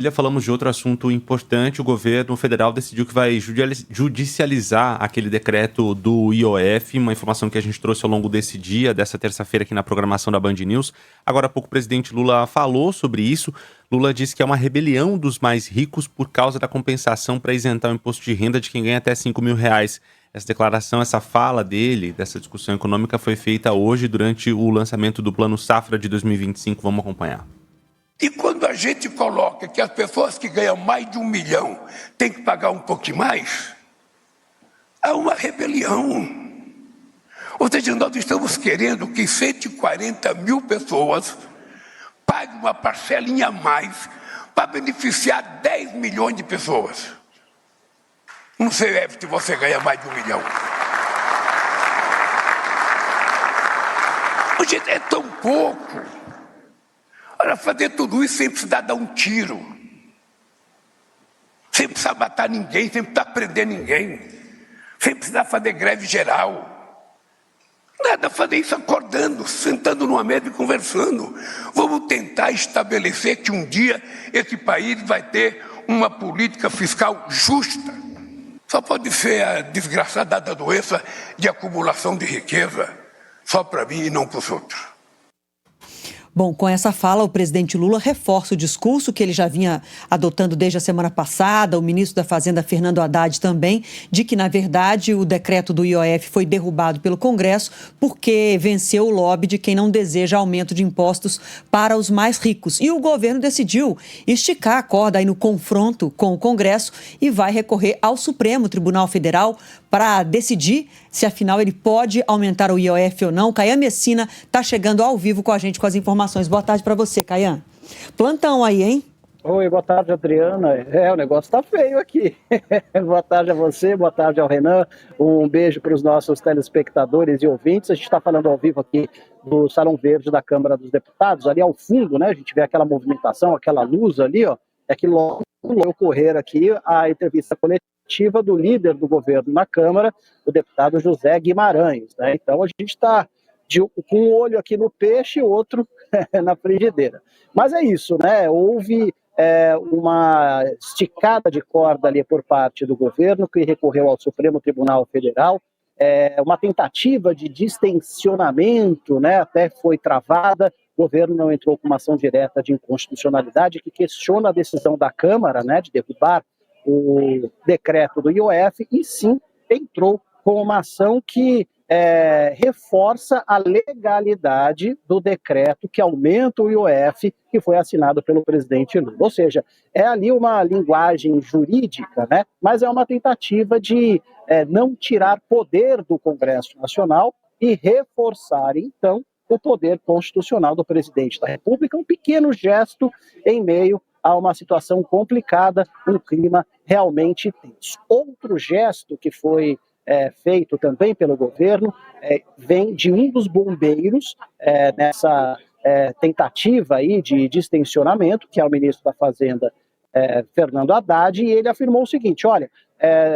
Falamos de outro assunto importante. O governo federal decidiu que vai judicializar aquele decreto do IOF, uma informação que a gente trouxe ao longo desse dia, dessa terça-feira, aqui na programação da Band News. Agora há pouco o presidente Lula falou sobre isso. Lula disse que é uma rebelião dos mais ricos por causa da compensação para isentar o imposto de renda de quem ganha até R$ 5.000. Essa declaração, essa fala dele, dessa discussão econômica, foi feita hoje durante o lançamento do Plano Safra de 2025. Vamos acompanhar. E quando a gente coloca que as pessoas que ganham mais de 1 milhão têm que pagar um pouquinho mais, há uma rebelião. Ou seja, nós estamos querendo que 140 mil pessoas paguem uma parcelinha a mais para beneficiar 10 milhões de pessoas. Não sei se você ganha mais de 1 milhão. Gente, é tão pouco. Olha, fazer tudo isso sem precisar dar um tiro, sem precisar matar ninguém, sem precisar prender ninguém, sem precisar fazer greve geral. Nada, fazer isso acordando, sentando numa mesa e conversando. Vamos tentar estabelecer que um dia esse país vai ter uma política fiscal justa. Só pode ser a desgraçada da doença de acumulação de riqueza, só para mim e não para os outros. Bom, com essa fala, o presidente Lula reforça o discurso que ele já vinha adotando desde a semana passada, o ministro da Fazenda, Fernando Haddad, também, de que, na verdade, o decreto do IOF foi derrubado pelo Congresso porque venceu o lobby de quem não deseja aumento de impostos para os mais ricos. E o governo decidiu esticar a corda aí no confronto com o Congresso e vai recorrer ao Supremo Tribunal Federal para decidir se, afinal, ele pode aumentar o IOF ou não. Caian Messina está chegando ao vivo com a gente com as informações. Boa tarde para você, Caian. Plantão aí, hein? Oi, boa tarde, Adriana. O negócio tá feio aqui. Boa tarde a você, boa tarde ao Renan. Um beijo para os nossos telespectadores e ouvintes. A gente está falando ao vivo aqui do Salão Verde da Câmara dos Deputados. Ali ao fundo, né, a gente vê aquela movimentação, aquela luz ali, ó. É que logo vai ocorrer aqui a entrevista coletiva do líder do governo na Câmara, o deputado José Guimarães, né? Então a gente está com um olho aqui no peixe e outro na frigideira. Mas é isso, né? Houve uma esticada de corda ali por parte do governo, que recorreu ao Supremo Tribunal Federal, uma tentativa de distensionamento, né? Até foi travada. O governo não entrou com uma ação direta de inconstitucionalidade que questiona a decisão da Câmara, né, de derrubar o decreto do IOF, e sim entrou com uma ação que reforça a legalidade do decreto que aumenta o IOF, que foi assinado pelo presidente Lula. Ou seja, é ali uma linguagem jurídica, né, mas é uma tentativa de não tirar poder do Congresso Nacional e reforçar, então, o poder constitucional do presidente da República, um pequeno gesto em meio a uma situação complicada, um clima realmente tenso. Outro gesto que foi feito também pelo governo vem de um dos bombeiros nessa tentativa aí de distensionamento, que é o ministro da Fazenda, Fernando Haddad, e ele afirmou o seguinte: olha,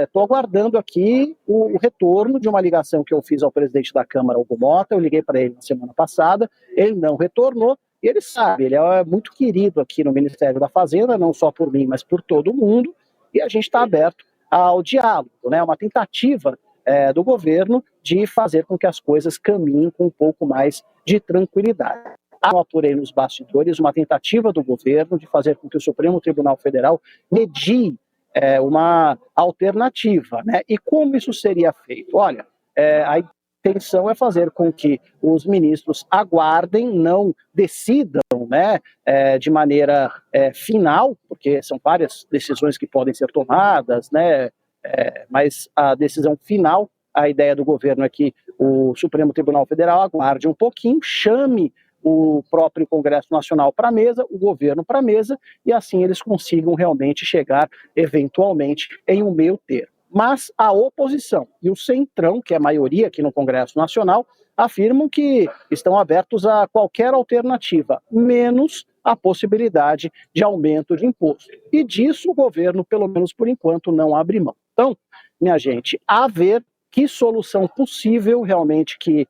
estou aguardando aqui o retorno de uma ligação que eu fiz ao presidente da Câmara, Hugo Mota. Eu liguei para ele na semana passada, ele não retornou, e ele sabe, ele é muito querido aqui no Ministério da Fazenda, não só por mim, mas por todo mundo, e a gente está aberto ao diálogo, né? Uma tentativa do governo de fazer com que as coisas caminhem com um pouco mais de tranquilidade. Eu apurei nos bastidores uma tentativa do governo de fazer com que o Supremo Tribunal Federal medie uma alternativa, né? E como isso seria feito? Olha, a intenção é fazer com que os ministros aguardem, não decidam, né, de maneira final, porque são várias decisões que podem ser tomadas, né, mas a decisão final, a ideia do governo é que o Supremo Tribunal Federal aguarde um pouquinho, chame o próprio Congresso Nacional para a mesa, o governo para a mesa, e assim eles consigam realmente chegar, eventualmente, em um meio termo. Mas a oposição e o centrão, que é a maioria aqui no Congresso Nacional, afirmam que estão abertos a qualquer alternativa, menos a possibilidade de aumento de imposto. E disso o governo, pelo menos por enquanto, não abre mão. Então, minha gente, a ver que solução possível realmente que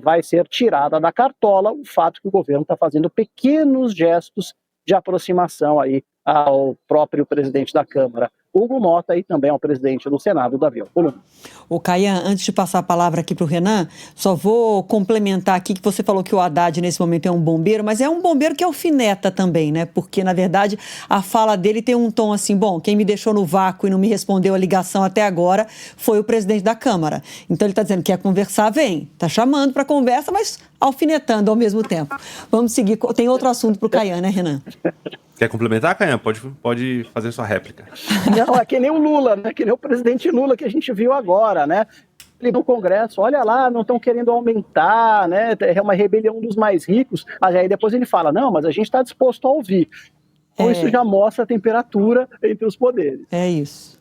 vai ser tirada da cartola o fato que o governo está fazendo pequenos gestos de aproximação aí ao próprio presidente da Câmara, Hugo Mota, e também ao presidente do Senado, Davi Alcolumbre. O Caian, antes de passar a palavra aqui para o Renan, só vou complementar aqui que você falou que o Haddad nesse momento é um bombeiro, mas é um bombeiro que alfineta também, né? Porque, na verdade, a fala dele tem um tom assim, bom, quem me deixou no vácuo e não me respondeu a ligação até agora foi o presidente da Câmara. Então ele está dizendo que quer conversar, vem. Está chamando para conversa, mas alfinetando ao mesmo tempo. Vamos seguir. Tem outro assunto para o Caian, né, Renan? Quer complementar, Caian? Pode fazer sua réplica. Não, é que nem o Lula, né? Que nem o presidente Lula que a gente viu agora, né? Ele no Congresso, olha lá, não estão querendo aumentar, né? É uma rebelião dos mais ricos. Mas aí depois ele fala, não, mas a gente está disposto a ouvir. Então isso já mostra a temperatura entre os poderes. É isso.